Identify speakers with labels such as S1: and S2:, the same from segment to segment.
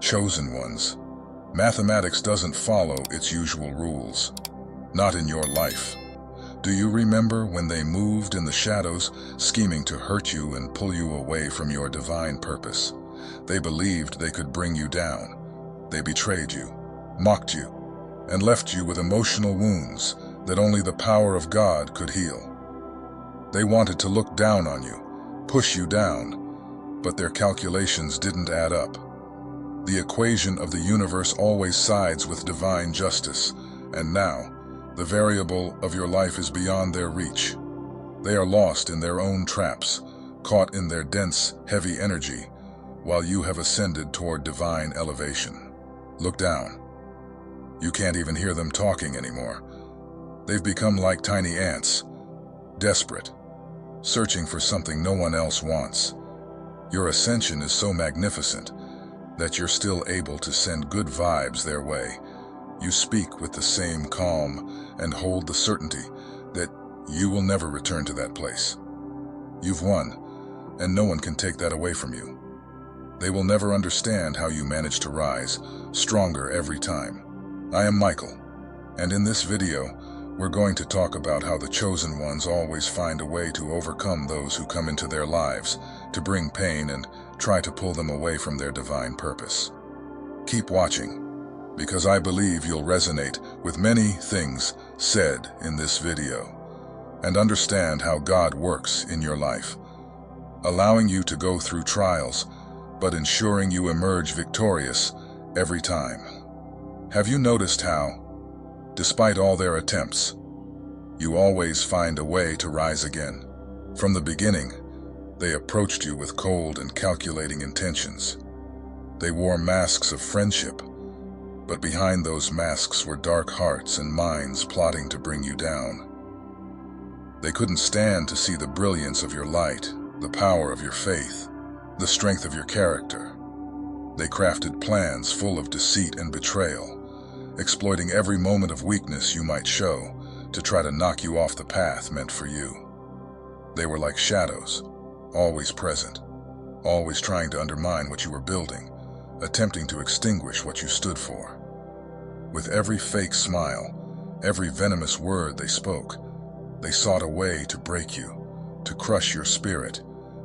S1: chosen ones. Mathematics doesn't follow its usual rules. Not in your life. Do you remember when they moved in the shadows, scheming to hurt you and pull you away from your divine purpose? They believed they could bring you down. They betrayed you, mocked you, and left you with emotional wounds that only the power of God could heal. They wanted to look down on you, push you down, but their calculations didn't add up. The equation of the universe always sides with divine justice, and now, the variable of your life is beyond their reach. They are lost in their own traps, caught in their dense, heavy energy, while you have ascended toward divine elevation. Look down. You can't even hear them talking anymore. They've become like tiny ants, desperate, searching for something no one else wants. Your ascension is so magnificent that you're still able to send good vibes their way. You speak with the same calm and hold the certainty that you will never return to that place. You've won, and no one can take that away from you. They will never understand how you manage to rise, stronger every time. I am Michael, and in this video, we're going to talk about how the chosen ones always find a way to overcome those who come into their lives, to bring pain and try to pull them away from their divine purpose. Keep watching, because I believe you'll resonate with many things said in this video, and understand how God works in your life, allowing you to go through trials, but ensuring you emerge victorious every time. Have you noticed how, despite all their attempts, you always find a way to rise again? From the beginning, they approached you with cold and calculating intentions. They wore masks of friendship, but behind those masks were dark hearts and minds plotting to bring you down. They couldn't stand to see the brilliance of your light, the power of your faith, the strength of your character. They crafted plans full of deceit and betrayal, exploiting every moment of weakness you might show to try to knock you off the path meant for you. They were like shadows, always present, always trying to undermine what you were building, attempting to extinguish what you stood for. With every fake smile, every venomous word they spoke, they sought a way to break you, to crush your spirit,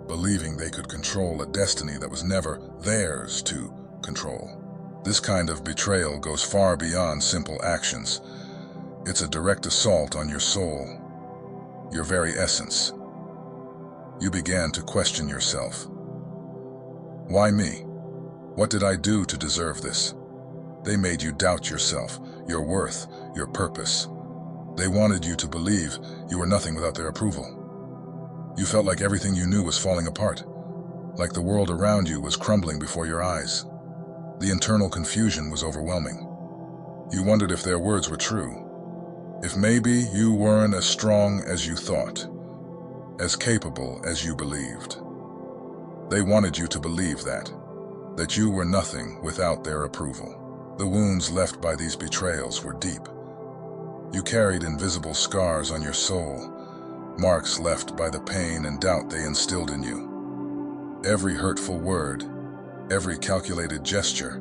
S1: believing they could control a destiny that was never theirs to control. This kind of betrayal goes far beyond simple actions. It's a direct assault on your soul, your very essence. You began to question yourself. Why me? What did I do to deserve this? They made you doubt yourself, your worth, your purpose. They wanted you to believe you were nothing without their approval. You felt like everything you knew was falling apart, like the world around you was crumbling before your eyes. The internal confusion was overwhelming. You wondered if their words were true, if maybe you weren't as strong as you thought, as capable as you believed. They wanted you to believe that you were nothing without their approval. The wounds left by these betrayals were deep. You carried invisible scars on your soul, marks left by the pain and doubt they instilled in you. Every hurtful word, every calculated gesture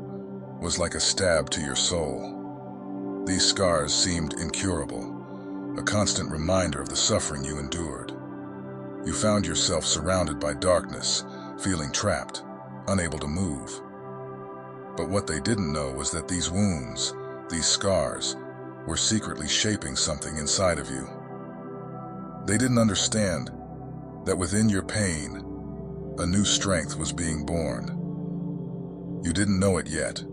S1: was like a stab to your soul. These scars seemed incurable, a constant reminder of the suffering you endured. You found yourself surrounded by darkness, feeling trapped, unable to move. But what they didn't know was that these wounds, these scars, were secretly shaping something inside of you. They didn't understand that within your pain, a new strength was being born. You didn't know it yet,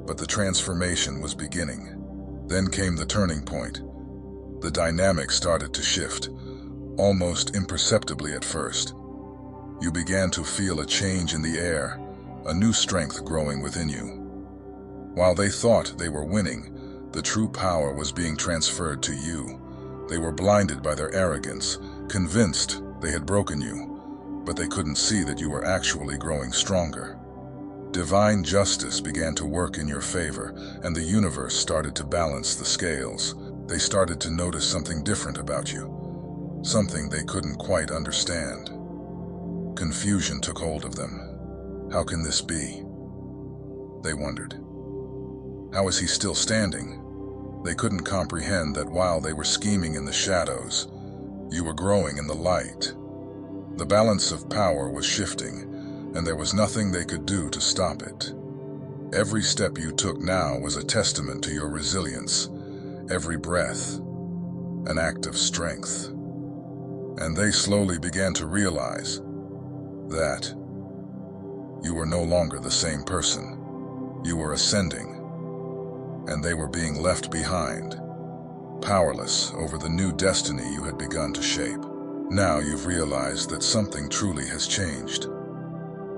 S1: but the transformation was beginning. Then came the turning point. The dynamic started to shift, almost imperceptibly at first. You began to feel a change in the air, a new strength growing within you. While they thought they were winning, the true power was being transferred to you. They were blinded by their arrogance, convinced they had broken you, but they couldn't see that you were actually growing stronger. Divine justice began to work in your favor, and the universe started to balance the scales. They started to notice something different about you, something they couldn't quite understand. Confusion took hold of them. How can this be? they wondered. How is he still standing? They couldn't comprehend that while they were scheming in the shadows, you were growing in the light. The balance of power was shifting, and there was nothing they could do to stop it. Every step you took now was a testament to your resilience, every breath, an act of strength. And they slowly began to realize that you were no longer the same person. You were ascending, and they were being left behind, powerless over the new destiny you had begun to shape. Now you've realized that something truly has changed.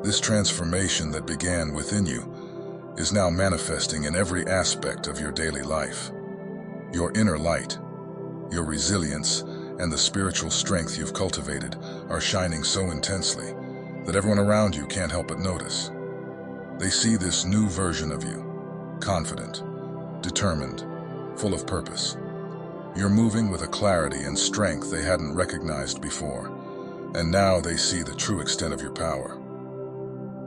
S1: This transformation that began within you is now manifesting in every aspect of your daily life. Your inner light, your resilience, and the spiritual strength you've cultivated are shining so intensely that everyone around you can't help but notice. They see this new version of you, confident, determined, full of purpose. You're moving with a clarity and strength they hadn't recognized before, and now they see the true extent of your power.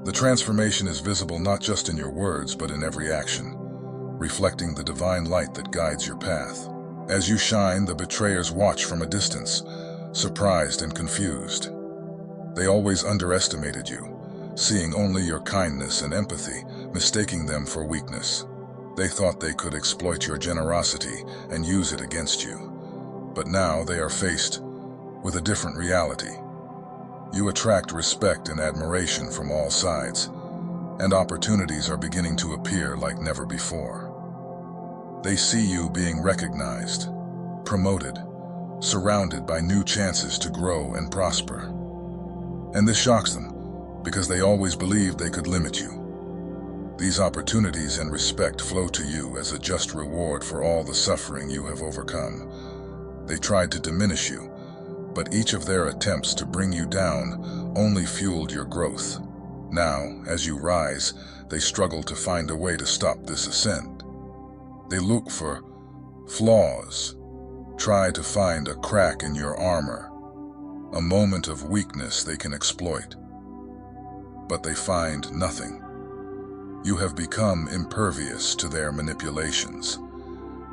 S1: The transformation is visible not just in your words, but in every action, reflecting the divine light that guides your path. As you shine, the betrayers watch from a distance, surprised and confused. They always underestimated you, seeing only your kindness and empathy, mistaking them for weakness. They thought they could exploit your generosity and use it against you. But now they are faced with a different reality. You attract respect and admiration from all sides, and opportunities are beginning to appear like never before. They see you being recognized, promoted, surrounded by new chances to grow and prosper. And this shocks them, because they always believed they could limit you. These opportunities and respect flow to you as a just reward for all the suffering you have overcome. They tried to diminish you, but each of their attempts to bring you down only fueled your growth. Now, as you rise, they struggle to find a way to stop this ascent. They look for flaws, try to find a crack in your armor, a moment of weakness they can exploit. But they find nothing. You have become impervious to their manipulations.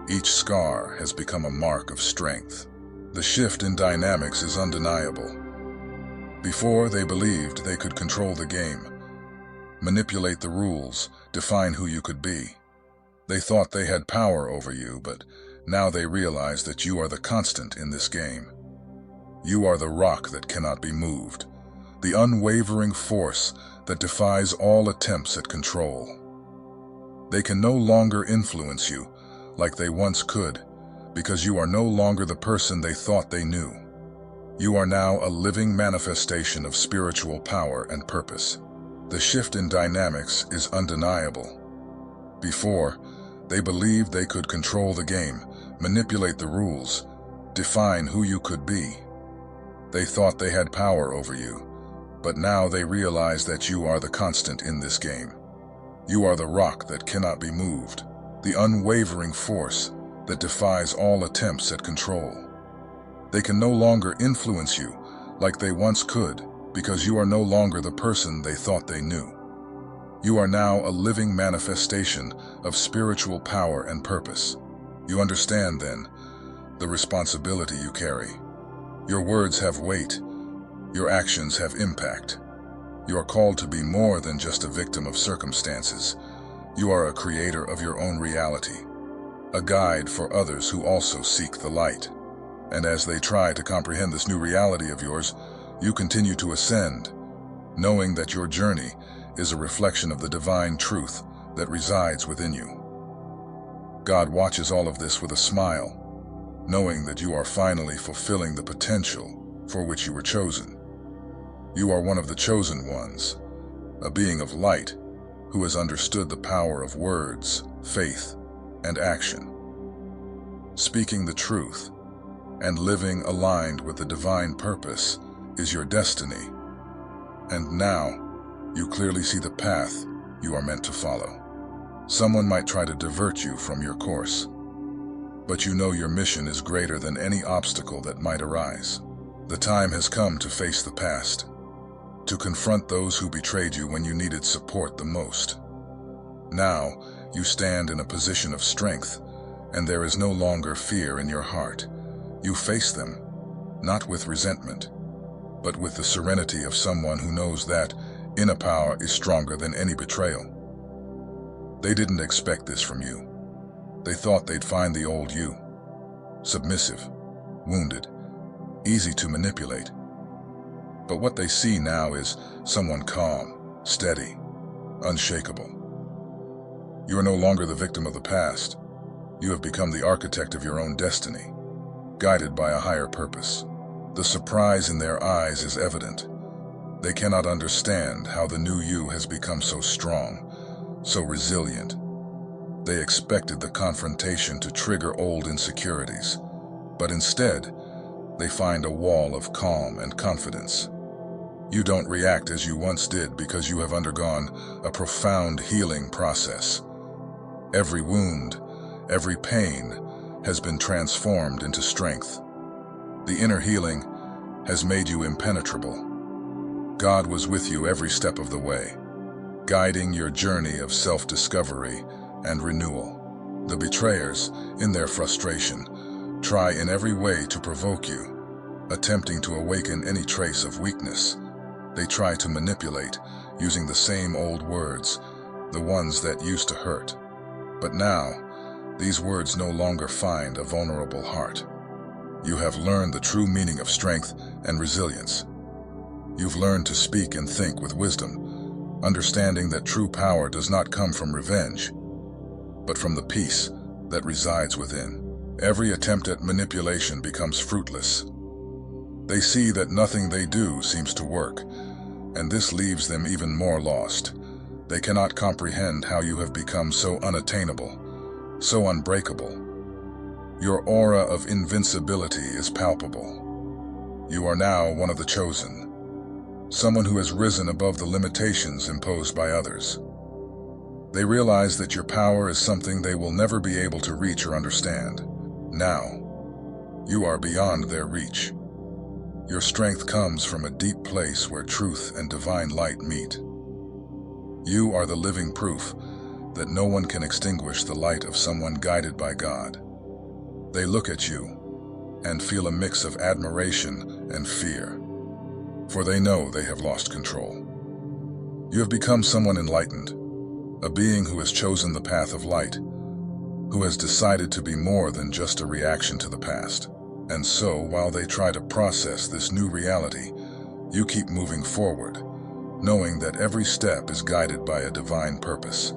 S1: Each scar has become a mark of strength. The shift in dynamics is undeniable. Before, they believed they could control the game, manipulate the rules, define who you could be. They thought they had power over you, but now they realize that you are the constant in this game. You are the rock that cannot be moved, the unwavering force that defies all attempts at control. They can no longer influence you like they once could, because you are no longer the person they thought they knew. You are now a living manifestation of spiritual power and purpose. The shift in dynamics is undeniable. Before, they believed they could control the game, manipulate the rules, define who you could be. They thought they had power over you, but now they realize that you are the constant in this game. You are the rock that cannot be moved, the unwavering force that defies all attempts at control. They can no longer influence you like they once could, because you are no longer the person they thought they knew. You are now a living manifestation of spiritual power and purpose. You understand, then, the responsibility you carry. Your words have weight. Your actions have impact. You are called to be more than just a victim of circumstances. You are a creator of your own reality, a guide for others who also seek the light. And as they try to comprehend this new reality of yours, you continue to ascend, knowing that your journey is a reflection of the divine truth that resides within you. God watches all of this with a smile, knowing that you are finally fulfilling the potential for which you were chosen. You are one of the chosen ones, a being of light who has understood the power of words, faith, and action. Speaking the truth and living aligned with the divine purpose is your destiny. And now, you clearly see the path you are meant to follow. Someone might try to divert you from your course, but you know your mission is greater than any obstacle that might arise. The time has come to face the past, to confront those who betrayed you when you needed support the most. Now, you stand in a position of strength, and there is no longer fear in your heart. You face them, not with resentment, but with the serenity of someone who knows that inner power is stronger than any betrayal. They didn't expect this from you. They thought they'd find the old you, submissive, wounded, easy to manipulate. But what they see now is someone calm, steady, unshakable. You are no longer the victim of the past. You have become the architect of your own destiny, guided by a higher purpose. The surprise in their eyes is evident. They cannot understand how the new you has become so strong, so resilient. They expected the confrontation to trigger old insecurities, but instead, they find a wall of calm and confidence. You don't react as you once did because you have undergone a profound healing process. Every wound, every pain has been transformed into strength. The inner healing has made you impenetrable. God was with you every step of the way, guiding your journey of self-discovery and renewal. The betrayers, in their frustration, try in every way to provoke you, attempting to awaken any trace of weakness. They try to manipulate, using the same old words, the ones that used to hurt. But now, these words no longer find a vulnerable heart. You have learned the true meaning of strength and resilience. You've learned to speak and think with wisdom, understanding that true power does not come from revenge, but from the peace that resides within. Every attempt at manipulation becomes fruitless. They see that nothing they do seems to work, and this leaves them even more lost. They cannot comprehend how you have become so unattainable, so unbreakable. Your aura of invincibility is palpable. You are now one of the chosen, someone who has risen above the limitations imposed by others. They realize that your power is something they will never be able to reach or understand. Now, you are beyond their reach. Your strength comes from a deep place where truth and divine light meet. You are the living proof that no one can extinguish the light of someone guided by God. They look at you and feel a mix of admiration and fear, for they know they have lost control. You have become someone enlightened, a being who has chosen the path of light, who has decided to be more than just a reaction to the past. And so, while they try to process this new reality, you keep moving forward, knowing that every step is guided by a divine purpose.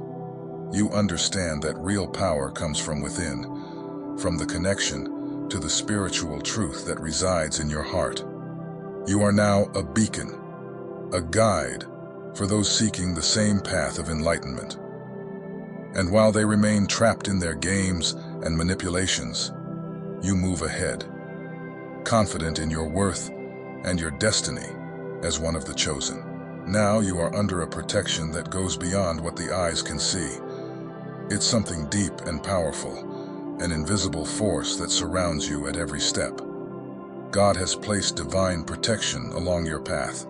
S1: You understand that real power comes from within, from the connection to the spiritual truth that resides in your heart. You are now a beacon, a guide for those seeking the same path of enlightenment. And while they remain trapped in their games and manipulations, you move ahead, confident in your worth and your destiny as one of the chosen. Now you are under a protection that goes beyond what the eyes can see. It's something deep and powerful, an invisible force that surrounds you at every step. God has placed divine protection along your path,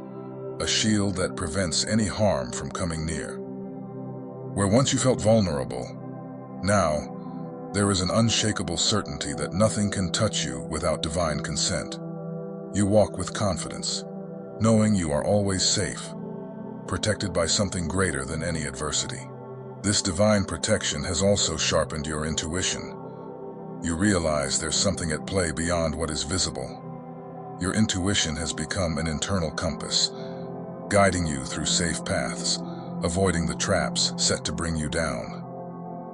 S1: a shield that prevents any harm from coming near. Where once you felt vulnerable, now there is an unshakable certainty that nothing can touch you without divine consent. You walk with confidence, knowing you are always safe, protected by something greater than any adversity. This divine protection has also sharpened your intuition. You realize there's something at play beyond what is visible. Your intuition has become an internal compass, guiding you through safe paths, avoiding the traps set to bring you down.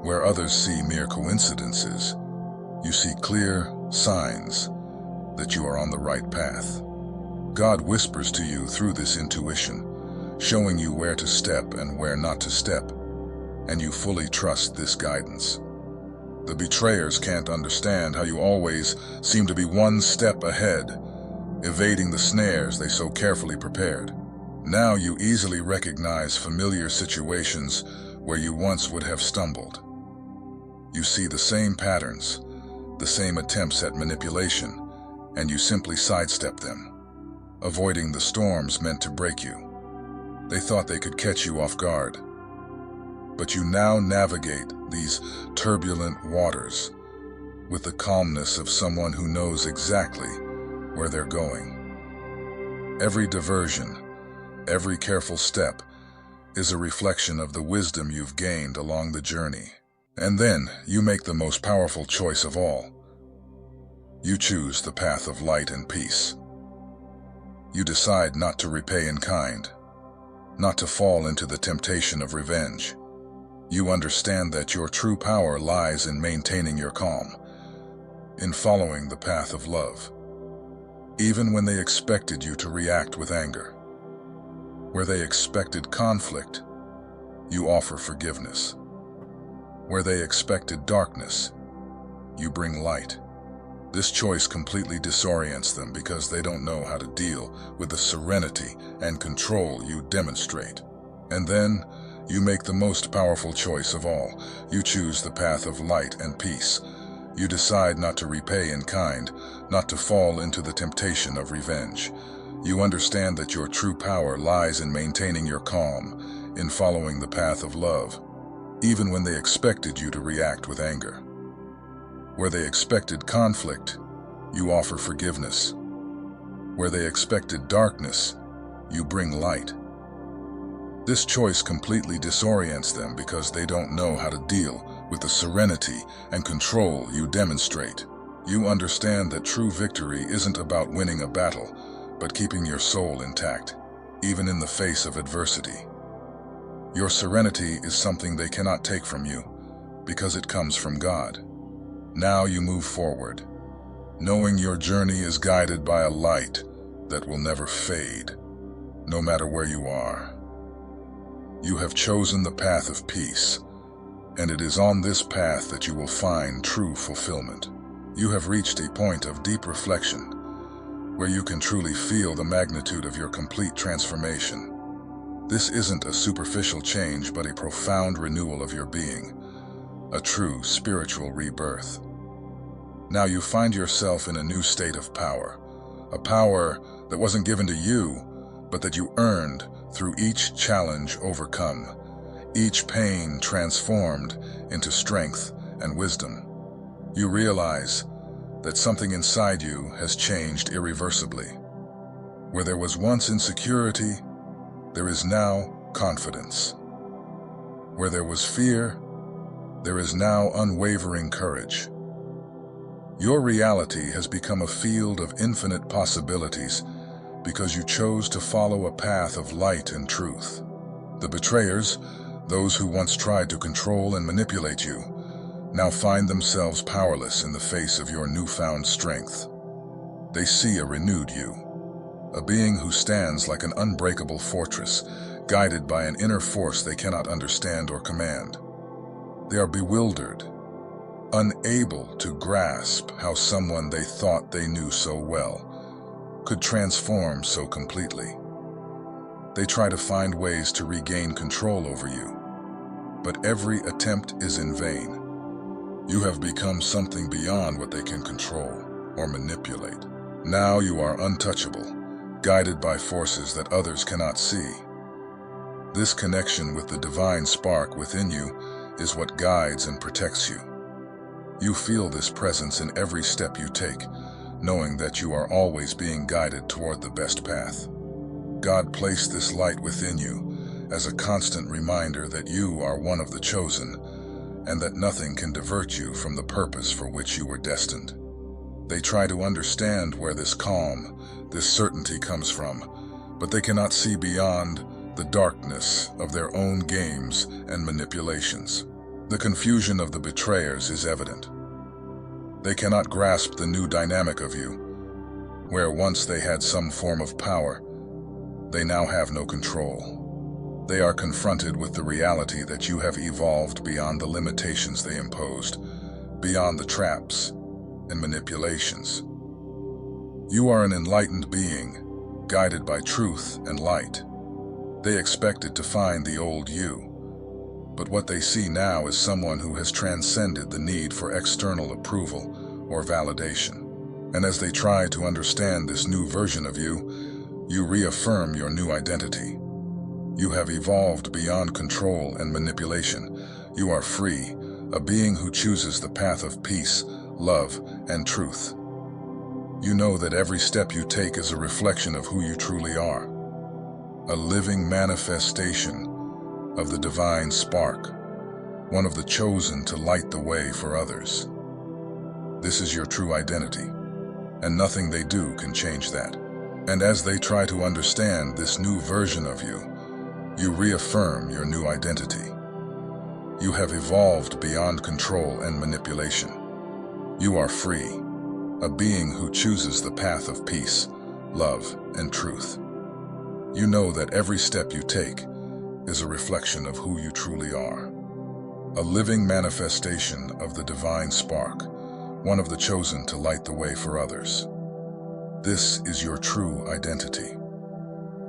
S1: Where others see mere coincidences, you see clear signs that you are on the right path. God whispers to you through this intuition, showing you where to step and where not to step, and you fully trust this guidance. The betrayers can't understand how you always seem to be one step ahead, evading the snares they so carefully prepared. Now you easily recognize familiar situations where you once would have stumbled. You see the same patterns, the same attempts at manipulation, and you simply sidestep them, avoiding the storms meant to break you. They thought they could catch you off guard, But you now navigate these turbulent waters with the calmness of someone who knows exactly where they're going. Every diversion, every careful step is a reflection of the wisdom you've gained along the journey. And then you make the most powerful choice of all. You choose the path of light and peace. You decide not to repay in kind, not to fall into the temptation of revenge. You understand that your true power lies in maintaining your calm, in following the path of love. Even when they expected you to react with anger, where they expected conflict, you offer forgiveness. Where they expected darkness, you bring light. This choice completely disorients them because they don't know how to deal with the serenity and control you demonstrate. And then, you make the most powerful choice of all. You choose the path of light and peace. You decide not to repay in kind, not to fall into the temptation of revenge. You understand that your true power lies in maintaining your calm, in following the path of love, even when they expected you to react with anger. Where they expected conflict, you offer forgiveness. Where they expected darkness, you bring light. This choice completely disorients them because they don't know how to deal with the serenity and control you demonstrate. You understand that true victory isn't about winning a battle, but keeping your soul intact, even in the face of adversity. Your serenity is something they cannot take from you, because it comes from God. Now you move forward, knowing your journey is guided by a light that will never fade, no matter where you are. You have chosen the path of peace, and it is on this path that you will find true fulfillment. You have reached a point of deep reflection, where you can truly feel the magnitude of your complete transformation. This isn't a superficial change, but a profound renewal of your being, a true spiritual rebirth. Now you find yourself in a new state of power, a power that wasn't given to you, but that you earned through each challenge overcome, each pain transformed into strength and wisdom. You realize that something inside you has changed irreversibly. Where there was once insecurity, there is now confidence. Where there was fear, there is now unwavering courage. Your reality has become a field of infinite possibilities because you chose to follow a path of light and truth. The betrayers, those who once tried to control and manipulate you, now find themselves powerless in the face of your newfound strength. They see a renewed you, a being who stands like an unbreakable fortress, guided by an inner force they cannot understand or command. They are bewildered, unable to grasp how someone they thought they knew so well could transform so completely. They try to find ways to regain control over you, but every attempt is in vain. You have become something beyond what they can control or manipulate. Now you are untouchable, guided by forces that others cannot see. This connection with the divine spark within you is what guides and protects you. You feel this presence in every step you take, knowing that you are always being guided toward the best path. God placed this light within you as a constant reminder that you are one of the chosen, and that nothing can divert you from the purpose for which you were destined. They try to understand where this calm, this certainty comes from, but they cannot see beyond the darkness of their own games and manipulations. The confusion of the betrayers is evident. They cannot grasp the new dynamic of you. Where once they had some form of power, they now have no control. They are confronted with the reality that you have evolved beyond the limitations they imposed, beyond the traps and manipulations. You are an enlightened being, guided by truth and light. They expected to find the old you, but what they see now is someone who has transcended the need for external approval or validation. And as they try to understand this new version of you, you reaffirm your new identity. You have evolved beyond control and manipulation. You are free, a being who chooses the path of peace, love, and truth. You know that every step you take is a reflection of who you truly are, a living manifestation of the divine spark, one of the chosen to light the way for others. This is your true identity, and nothing they do can change that. And as they try to understand this new version of you, you reaffirm your new identity. You have evolved beyond control and manipulation. You are free, a being who chooses the path of peace, love, and truth. You know that every step you take is a reflection of who you truly are, a living manifestation of the divine spark, one of the chosen to light the way for others. This is your true identity,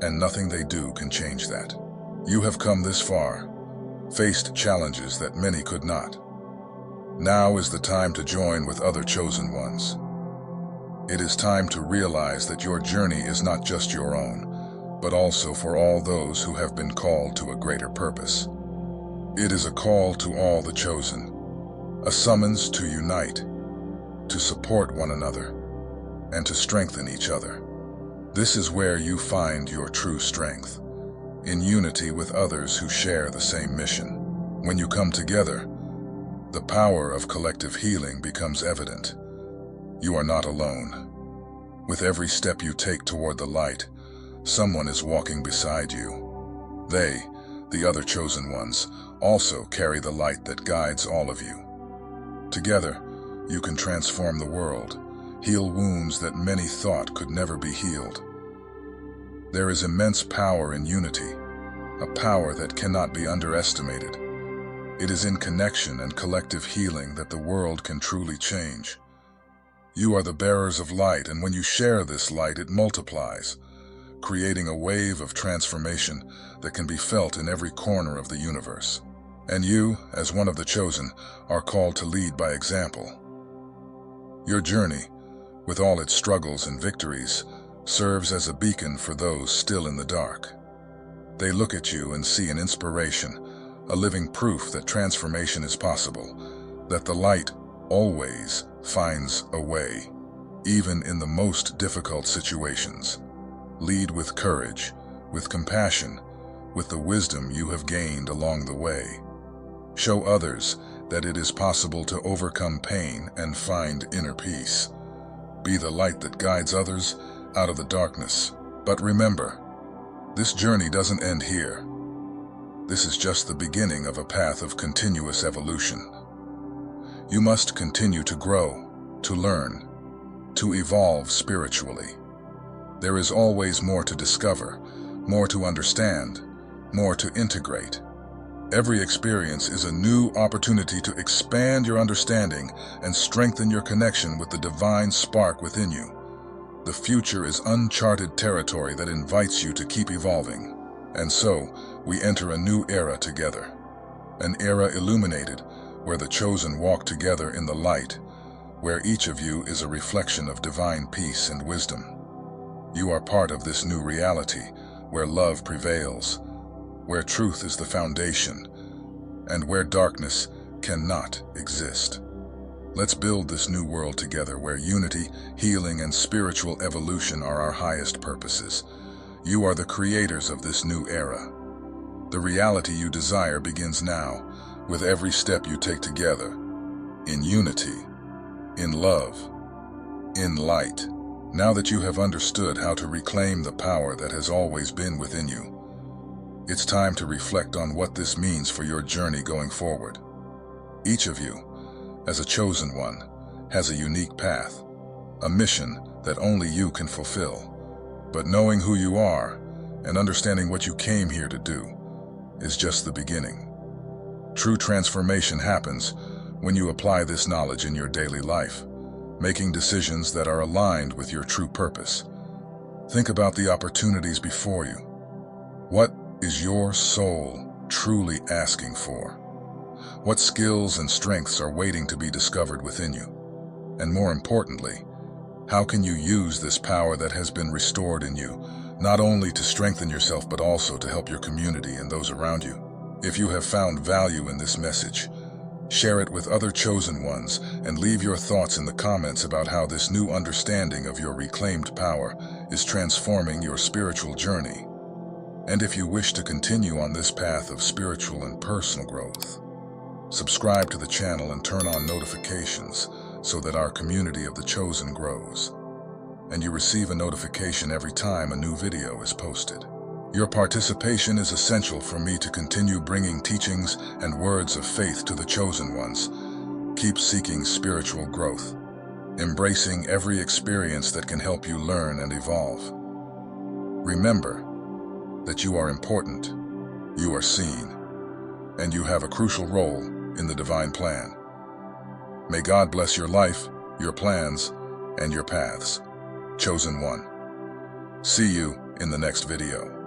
S1: and nothing they do can change that. You have come this far, faced challenges that many could not. Now is the time to join with other chosen ones. It is time to realize that your journey is not just your own, but also for all those who have been called to a greater purpose. It is a call to all the chosen, a summons to unite, to support one another, and to strengthen each other. This is where you find your true strength, in unity with others who share the same mission. When you come together, the power of collective healing becomes evident. You are not alone. With every step you take toward the light, someone is walking beside you. They, the other chosen ones, also carry the light that guides all of you. Together, you can transform the world, heal wounds that many thought could never be healed. There is immense power in unity, a power that cannot be underestimated. It is in connection and collective healing that the world can truly change. You are the bearers of light, and when you share this light, it multiplies, creating a wave of transformation that can be felt in every corner of the universe. And you, as one of the chosen, are called to lead by example. Your journey, with all its struggles and victories, serves as a beacon for those still in the dark. They look at you and see an inspiration, a living proof that transformation is possible, that the light always finds a way, even in the most difficult situations. Lead with courage, with compassion, with the wisdom you have gained along the way. Show others that it is possible to overcome pain and find inner peace. Be the light that guides others out of the darkness. But remember, this journey doesn't end here. This is just the beginning of a path of continuous evolution. You must continue to grow, to learn, to evolve spiritually. There is always more to discover, more to understand, more to integrate. Every experience is a new opportunity to expand your understanding and strengthen your connection with the divine spark within you. The future is uncharted territory that invites you to keep evolving. And so, we enter a new era together. An era illuminated, where the chosen walk together in the light, where each of you is a reflection of divine peace and wisdom. You are part of this new reality, where love prevails, where truth is the foundation, and where darkness cannot exist. Let's build this new world together where unity, healing, and spiritual evolution are our highest purposes. You are the creators of this new era. The reality you desire begins now, with every step you take together, in unity, in love, in light. Now that you have understood how to reclaim the power that has always been within you, it's time to reflect on what this means for your journey going forward. Each of you, as a chosen one, has a unique path, a mission that only you can fulfill. But knowing who you are and understanding what you came here to do is just the beginning. True transformation happens when you apply this knowledge in your daily life, making decisions that are aligned with your true purpose. Think about the opportunities before you. What is your soul truly asking for? What skills and strengths are waiting to be discovered within you? And more importantly, how can you use this power that has been restored in you not only to strengthen yourself but also to help your community and those around you. If you have found value in this message, share it with other chosen ones and leave your thoughts in the comments about how this new understanding of your reclaimed power is transforming your spiritual journey. And if you wish to continue on this path of spiritual and personal growth, subscribe to the channel and turn on notifications so that our community of the chosen grows, and you receive a notification every time a new video is posted. Your participation is essential for me to continue bringing teachings and words of faith to the chosen ones. Keep seeking spiritual growth, embracing every experience that can help you learn and evolve. Remember that you are important, you are seen, and you have a crucial role in the divine plan. May God bless your life, your plans, and your paths. Chosen One. See you in the next video.